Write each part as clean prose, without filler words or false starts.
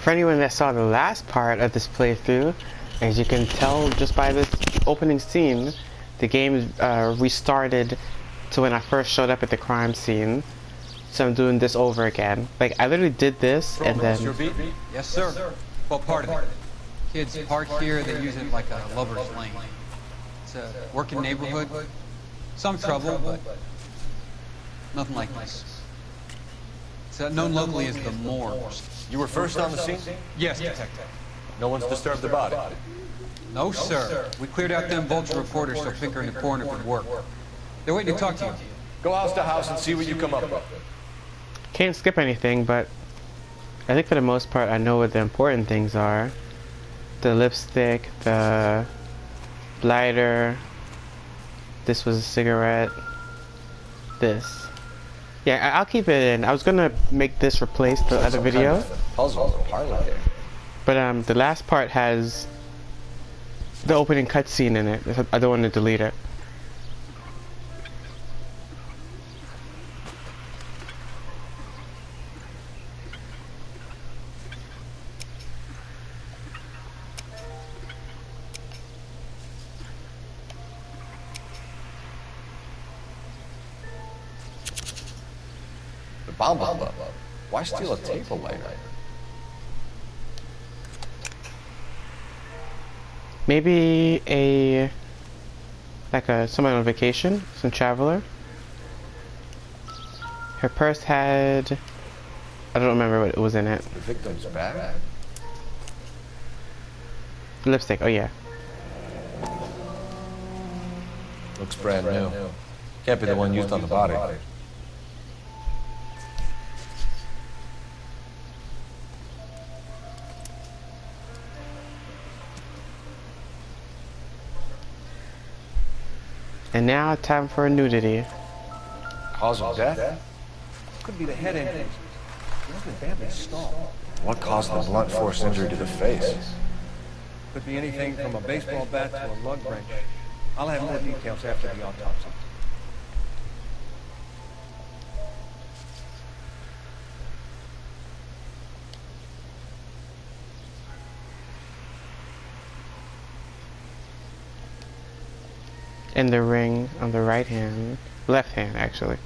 For anyone that saw the last part of this playthrough, as you can tell just by this opening scene, the game restarted to when I first showed up at the crime scene. So I'm doing this over again. Like, I literally did this and then... Yes, sir. Well, part of it. Kids park here, they use it like a lover's lane. It's a working neighborhood. Some trouble, but nothing like this. It's known locally as the morgue. You were first on the scene? Yes, detective. No one's disturbed the body? No, sir. We cleared out them vulture reporters so Pinker and the coroner could work. They're waiting to talk to you. Go house to house and see what you come up with. Can't skip anything, but I think for the most part I know what the important things are. The lipstick, the lighter, this was a cigarette, this. Yeah, I'll keep it in. I was gonna make this replace the other video. Puzzle parlor there. But the last part has the opening cutscene in it. I don't want to delete it. Bomb. Why steal a table lighter? Maybe someone on vacation, some traveler. Her purse had, I don't remember what was in it. The victim's bag? Lipstick, oh yeah. Looks brand new. Can't be the one used on the body. And now, time for a nudity. Cause of death? Could be the head injuries. He has been badly stalled. What caused the blunt force injury to the face? Could be anything from a baseball bat to a lug wrench. I'll have more details after the autopsy. And the ring on the right hand, left hand actually.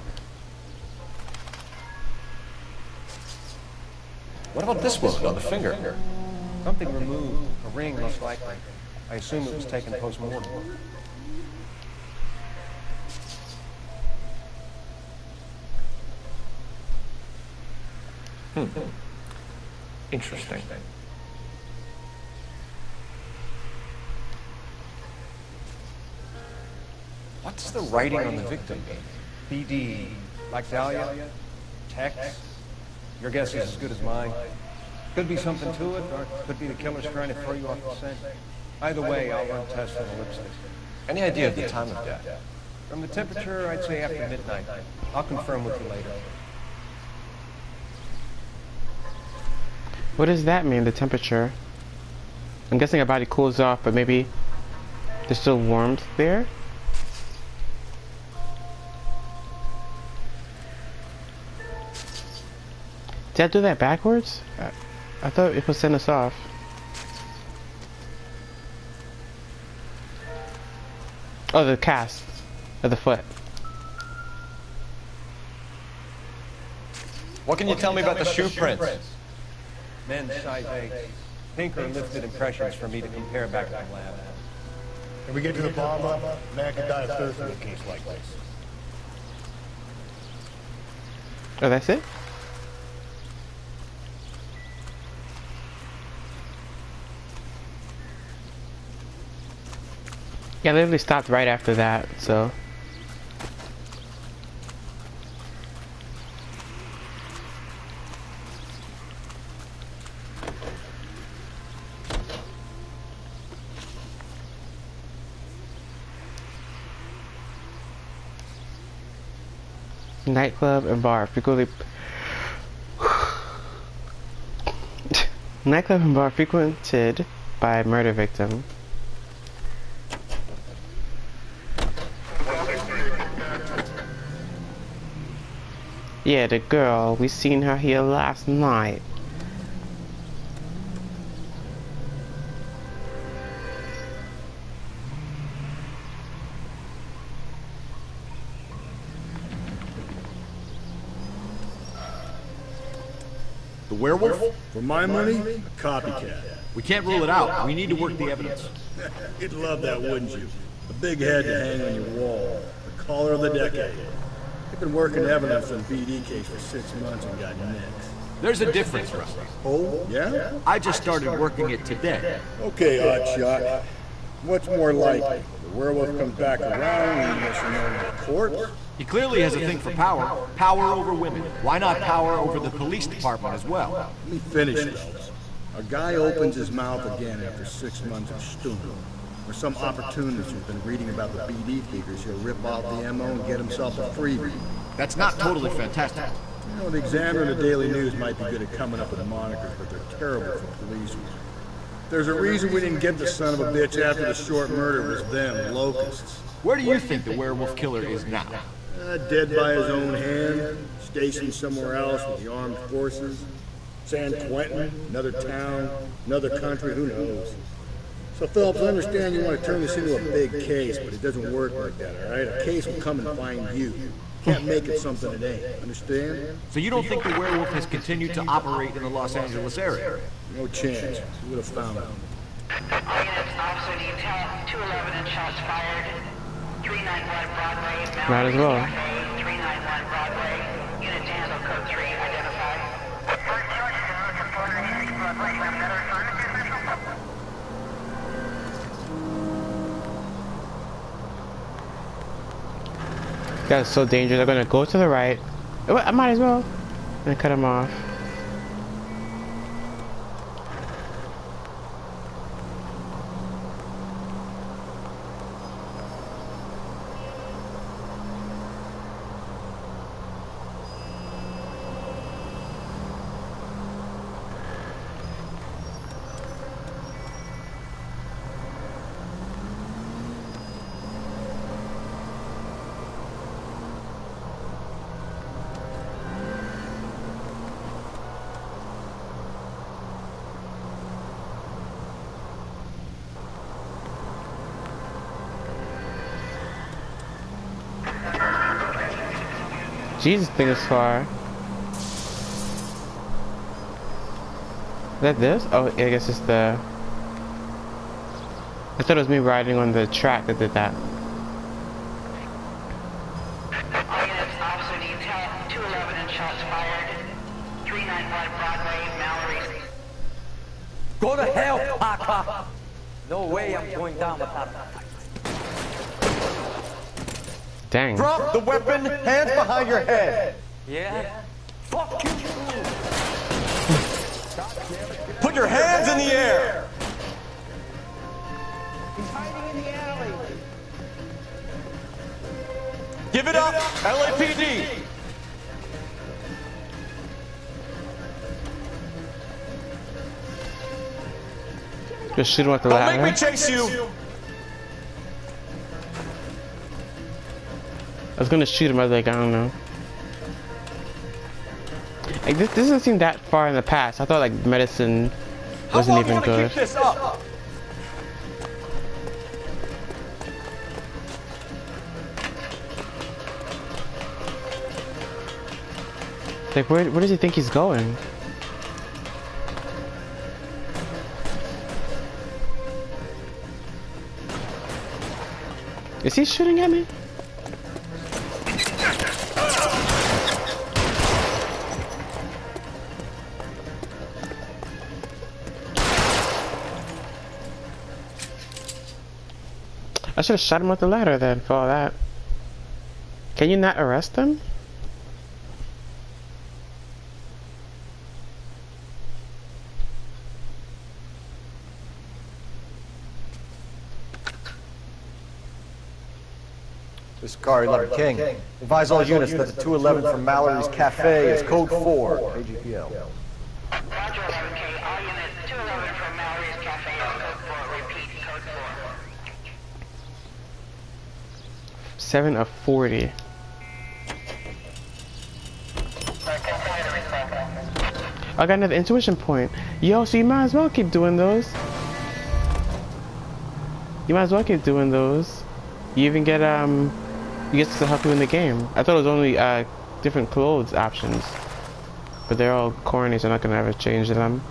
What about this wound on the finger? Something removed. A ring, most likely. I assume it was taken post-mortem. Interesting. What's the writing on the victim mean? BD. Like Dahlia? Tex? Your guess is as good as mine. Could be something to it, or could be the killer's trying to throw you off the scent. Either way, I'll run tests on the lipstick. Any idea of the time of death? From the temperature, I'd say after midnight. I'll confirm with you later. What does that mean, the temperature? I'm guessing her body cools off, but maybe there's still warmth there? Did I do that backwards? I thought it would send us off. Oh, the cast of the foot. What can you tell me about the shoe prints? Men's size 8. Pinker lifted impressions for me to compare back at the lab. Can we get to the bomb up? Man could die of thirst in a case like this. Oh, that's it? Yeah, I literally stopped right after that, so. Nightclub and bar frequently. Nightclub and bar frequented by murder victim. Yeah, the girl. We seen her here last night. The werewolf? For my money, a copycat. We can't rule it out. We need to work the evidence. You'd love that, wouldn't you? A big head to hang on your wall. The caller of the decade. I've been working evidence on BD case for 6 months and got next. There's a difference, Rusty. Oh, yeah? I just started working it today. Okay, Oddshot. What's more likely? The werewolf comes back around and he lets you know in the court? He clearly has a thing for power. Power over women. Why not power over the police department as well? Let me finish, Rose. A guy opens his mouth again after 6 months of stewing. Or some opportunist who's been reading about the BD figures, he'll rip off the MO and get himself a freebie. That's not totally fantastic. You know, the Examiner and the Daily News might be good at coming up with monikers, but they're terrible for police work. There's a reason we didn't get the son of a bitch after the short murder was them, locusts. Where do you think the werewolf killer is now? Dead by his own hand, stationed somewhere else with the armed forces. San Quentin, another town, another country, who knows? So, Phillips, I understand you want to turn this into a big case, but it doesn't work like that, all right? A case will come and find you. Can't make it something it ain't, understand? So you don't think the werewolf has continued to operate in the Los Angeles area? No chance. You would have found him. All units, officer detail, 211 and shots fired. 391 Broadway, Might as well. 391 Broadway. Unit to handle code 3, identify. First choice, to 496 Broadway. You have another assignment, official? That's so dangerous. I'm gonna go to the right. I might as well. And cut him off. Jesus, thing is far. Is that this? Oh, I guess it's the... I thought it was me riding on the track that did that. All units, officer detail, 211 and shots fired. 391 Broadway, Mallory. Go to hell, Parker! No way I'm going down without a fight. Dang. Drop the weapon, hands behind your head. Yeah? Fuck you! Put your hands in the air. He's hiding in the alley. Give it up, LAPD. Just shoot him with the Don't ladder. make me chase you. I was gonna shoot him, I was like, I don't know. Like, this doesn't seem that far in the past. I thought, like, medicine wasn't even good. Keep this up? Like, where does he think he's going? Is he shooting at me? I should have shot him with the ladder then for all that. Can you not arrest him? This is Car 11 King. Advise all units that the 211 from Mallory's Cafe is code 4, AGPL. Roger 11K, all units, 211 from Mallory's Cafe is code 4, repeat, code 4. 7 of 40. I got another intuition point. Yo, so you might as well keep doing those. You might as well keep doing those. You even get you get to help you in the game. I thought it was only different clothes options, but they're all corny, so I'm not gonna ever change them.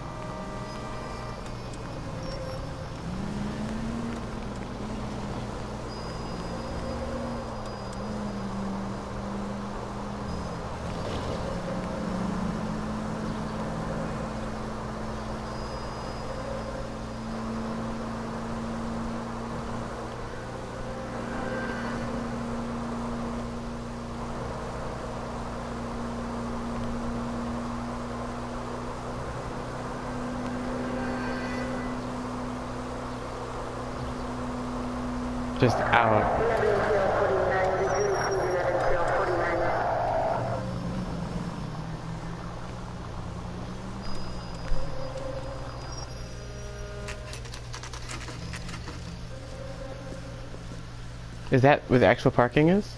Just out. Is that where the actual parking is?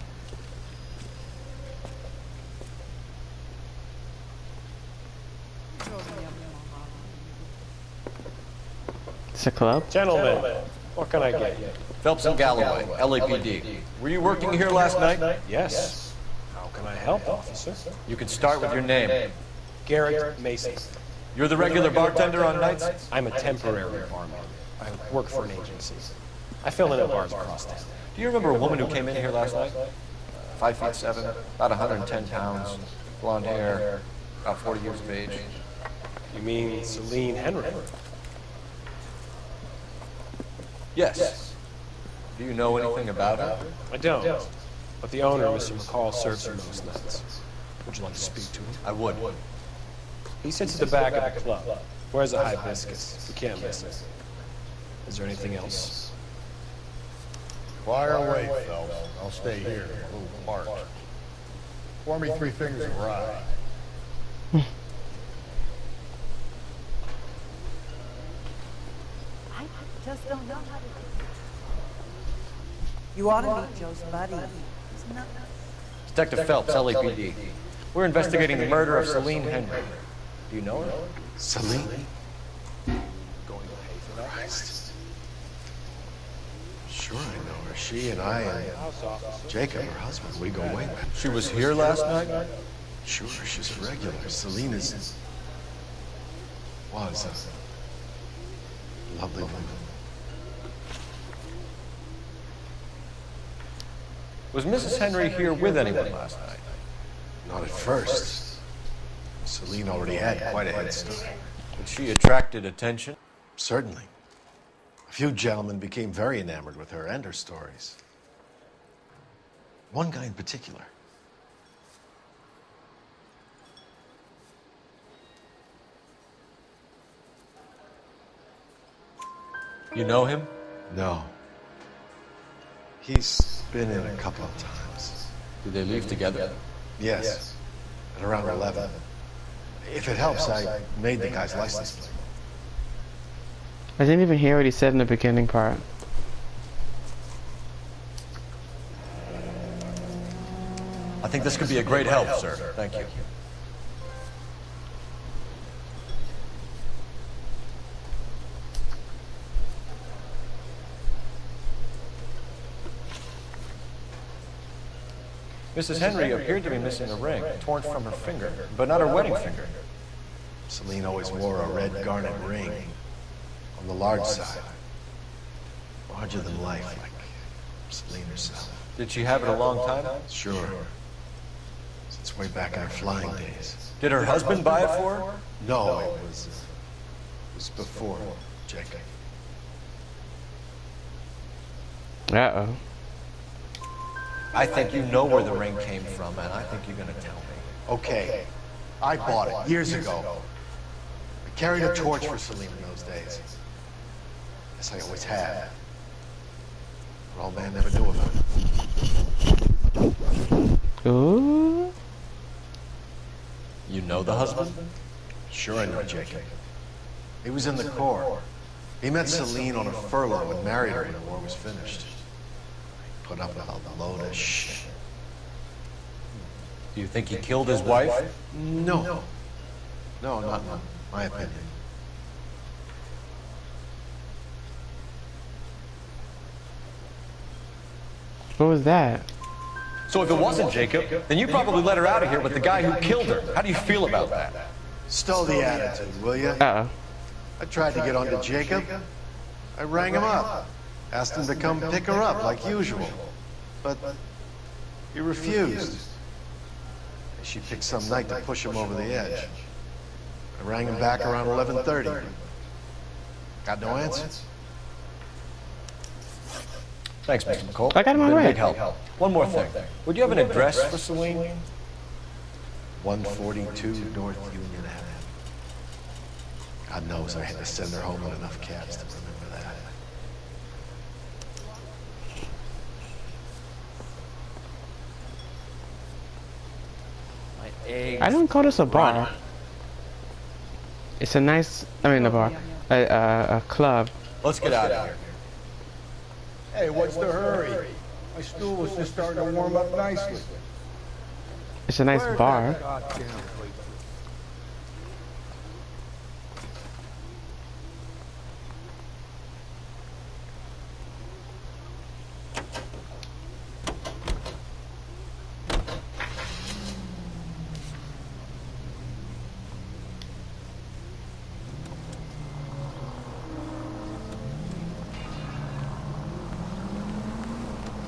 It's a club? Gentlemen, what can I get you? Phelps and Galloway, LAPD. Were you working here last night? Yes. How can I help, officer? You can start with your name. Garrett Mason. You're the regular bartender on nights? I'm a temporary barman. I work for an agency. I fill in at bars across town. Do you remember a woman who came in here last night? 5'7", about 110 pounds, blonde hair, about 40 years of age. You mean Celine Henry? Yes. Do you know anything about her? I don't. But the owner, Mr. McCall, serves her most nights. Would you like to speak to him? I would. He sits at the back of the club. Wears a hibiscus. You can't miss it. Is there anything else? Fire away, Phelps. I'll stay here, a little park. Pour me 3 fingers of rye. I just don't know how to do it. You ought to meet Joe's buddy. He's not... Detective Phelps, LAPD. We're investigating the murder of Celine Henry. Do you know her? Celine? Going to pay for that? Christ. Sure I know her. She and I and Jacob, her husband, we go way back. She was here last night? Sure, she's a regular. Celine was a lovely woman. Was Mrs. Henry here with anyone last night? Not at first. Celine already had quite a head start. But she attracted attention? Certainly. A few gentlemen became very enamored with her and her stories. One guy in particular. You know him? No. He's been in a couple of times. Did they leave together? Yes. At around 11. If it helps, I made the guy's license plate. I didn't even hear what he said in the beginning part. I think this could be a great help, sir. Thank you. Mrs. Henry appeared to be missing a ring, torn from her finger, but not her wedding finger. Celine always wore a red garnet ring. On the large side. Larger than life, like Celine herself. Did she have it a long time? Sure. Since way back in her flying days. Did her husband buy it for her? No, it was before Jacob. Uh-oh. I think you know where the ring came from, and I think you're gonna tell me. Okay. I bought it years ago. I carried a torch for Celine in those days. Guess I always have. But old man never knew about it. Ooh. You know the husband? Sure I know Jacob. He was in the Corps. He met Celine on a furlough and married her when the war was finished. Put up with a load of shit. Do you think he killed his wife? No. No, not in my opinion. What was that? So if it wasn't Jacob, then you probably let her out of here with the guy who killed her. How do you feel about that? Stow the attitude, will you? Uh-oh. I tried to get onto Jacob. I rang him up. Asked him to come pick her up like usual. But he refused. She picked some night to push him over the edge. I rang him back around 11:30. Got no answer. Thanks, Mr. McCall. I got him on Been a right. big help. One more thing. Would you have an address for Celine? 142 North Union Avenue. God knows I had to send her home with enough cabs to remember that. I don't call this a bar. It's a nice, I mean a bar, a club. Let's get out of here. Hey, what's the hurry? My stool was just starting to warm up nicely. It's a nice bar.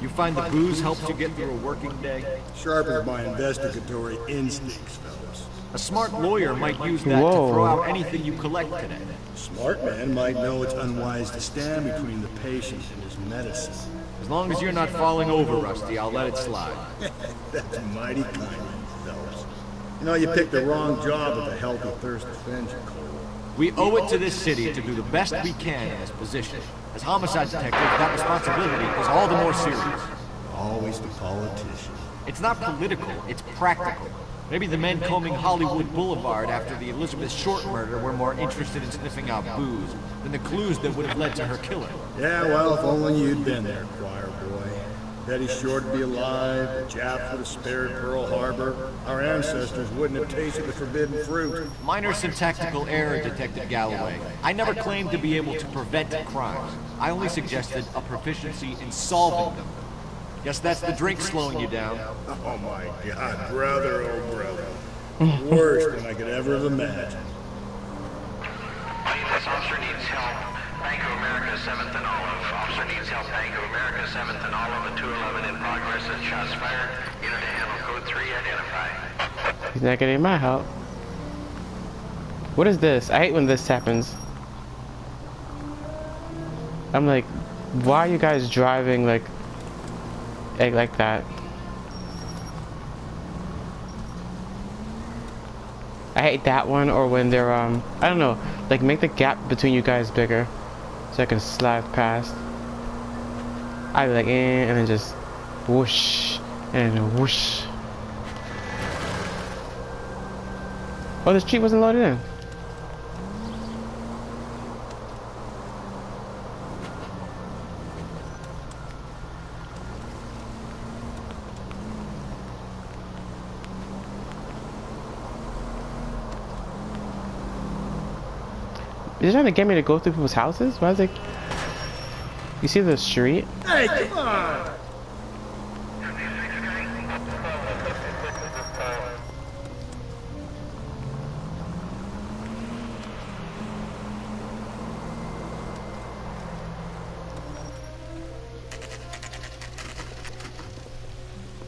You find the booze helps you get through a working day? Sharpens my investigatory instincts, fellas. A smart lawyer might use that to throw out anything you collect today. Smart man might know it's unwise to stand between the patient and his medicine. As long as you're not falling over, Rusty, I'll let it slide. That's mighty kind of you, fellas. You know, you picked the wrong job with a healthy thirst of vengeance, Cole. We owe it to this city to do the best we can in this position. As homicide detectives, that responsibility is all the more serious. Always the politician. It's not political, it's practical. Maybe the men combing Hollywood Boulevard after the Elizabeth Short murder were more interested in sniffing out booze than the clues that would have led to her killing. Yeah, well, if only you'd been there, choir boy. Betty Short would be alive, the Japs would have spared Pearl Harbor, our ancestors wouldn't have tasted the forbidden fruit. Minor syntactical error, Detective Galloway. I never claimed to be able to prevent crimes. I only suggested a proficiency in solving them. Guess that's the drink slowing you down. Oh my God, brother, oh brother. Worse than I could ever have imagined. This officer needs help. Bank of America, 7th and Olive. Officer needs help. Bank of America, 7th and Olive, a 211 in progress and shots fired. Unit to handle code 3, identify. He's not getting my help. What is this? I hate when this happens. I'm like, why are you guys driving like that? I hate that one, or when they're I don't know, like make the gap between you guys bigger so I can slide past. I'd be like and then just whoosh and then whoosh. Oh, the street wasn't loaded in. They're trying to get me to go through people's houses? Why is it? You see the street? Hey, come on!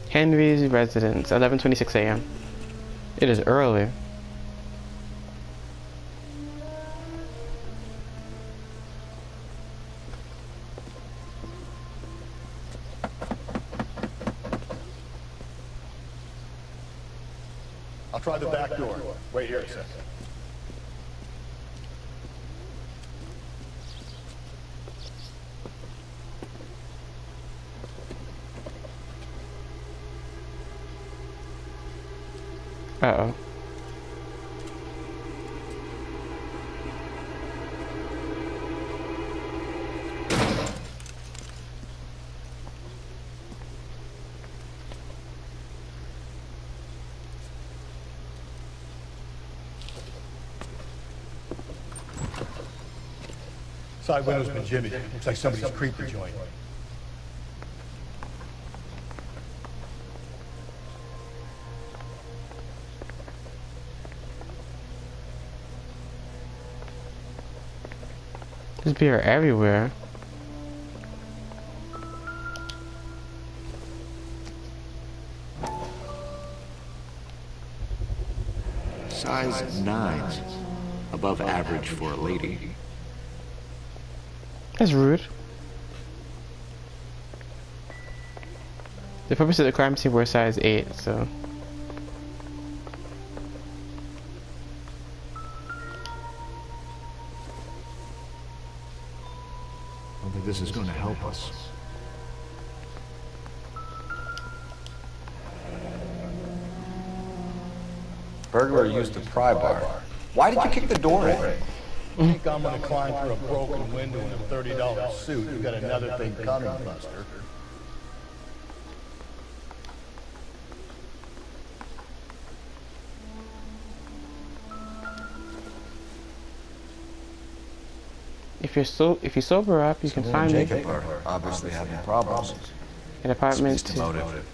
Henry's residence, 11:26 a.m. It is early. I'll try the back door. Wait here a second. Uh-oh. Side window's been jimmied. Looks like somebody's creeped the joint. There's beer everywhere. Size 9s. Above average for a lady. That's rude. The purpose of the crime scene were size 8, so. I don't think this is going to help us. Burglar used the pry bar. Why did you kick the door in? I think I'm gonna climb through a broken window in a $30 suit. You got another thing coming, Buster. If you sober up, you can find me. Jacob are obviously having problems. An apartment Speaks to motive.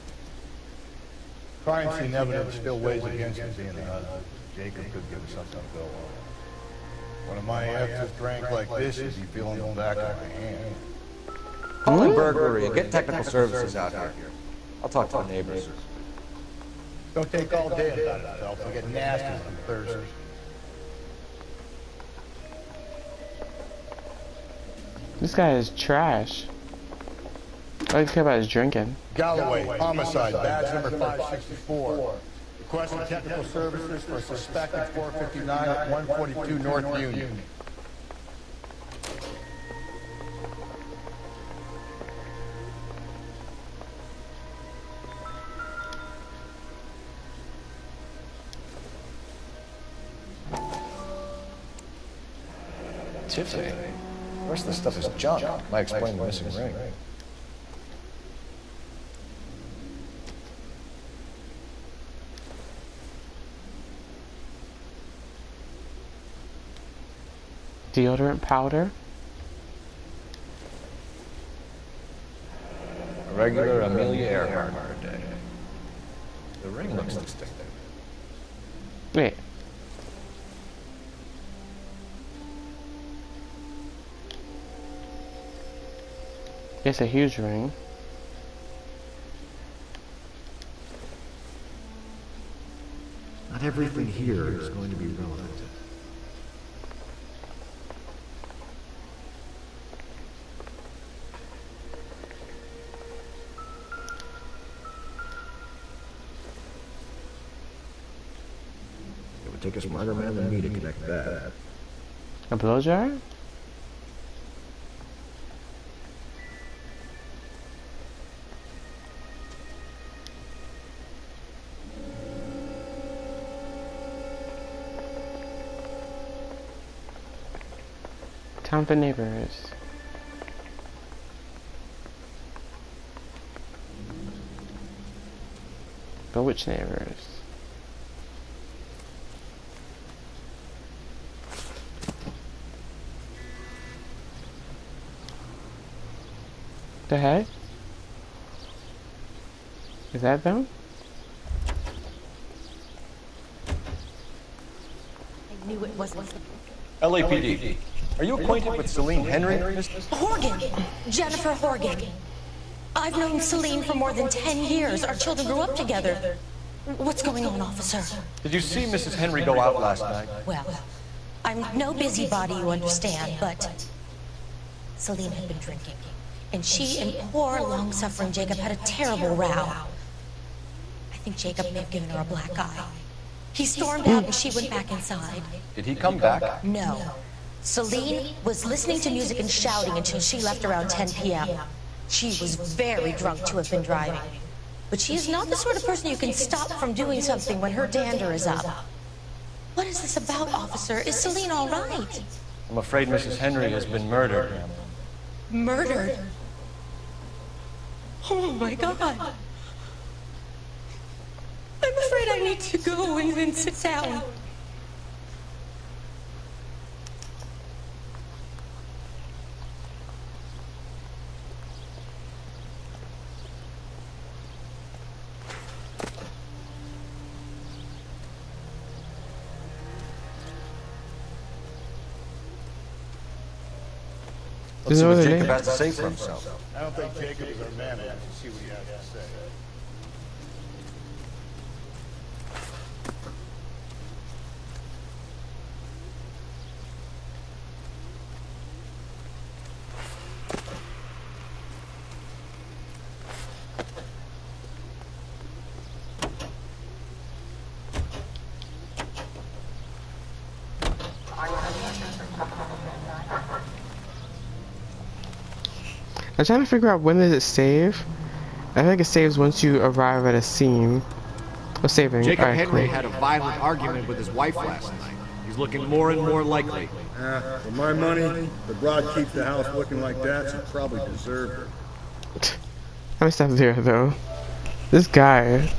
Crime scene evidence still weighs against him being the husband. Jacob could give us something to go on. One of my exes drank like this, you'd be feeling the back of the hand. Call in burglary and get technical services out here. I'll talk to the neighbors. Don't take all day about it, Phelps. I'll get nasty when I'm thirsty. This guy is trash. All I care about is drinking. Galloway, homicide, badge number 564. Requesting technical services for a suspected 459 at 142 North Union. Tiffany. The rest of the stuff is junk. Might explain the missing ring. Deodorant powder. A regular Amelia Earhart birthday. The ring looks distinctive. Wait. It's a huge ring. Not everything here is going to be relevant. It would take a smarter man than me to connect that. A blow jar? Town for neighbors. But which neighbors? The heck? Is that them? I knew it wasn't. LAPD. Are you acquainted with Celine Henry? Horgan! Jennifer Horgan. I've known Celine for more than 10 years. Our children grew up together. What's going on, officer? Did you see Mrs. Henry go out last night? Well, I'm no busybody, you understand, but Celine had been drinking. And she and poor, long-suffering Jacob had a terrible row. I think Jacob may have given her a black eye. He stormed out and she went back inside. Did he come back? No. Celine was listening to music and shouting until she left around 10 p.m. She was very drunk to have been driving. But she is not the sort of person you can stop from doing something when her dander is up. What is this about, officer? Is Celine all right? I'm afraid Mrs. Henry has been murdered, ma'am. Murdered? Oh my God. I'm afraid I need to go and then sit down. Let's see no what other Jacob name. has to say for himself. I don't think Jacob is our man enough to see what he has to say. I'm trying to figure out when does it save. I think it saves once you arrive at a scene. Oh, saving. Jacob Alright, Henry cool. had a violent argument with his wife last night. He's looking more and more likely. For my money, the broad keeps the house looking like that, she probably deserved it. Let me stop there though. This guy.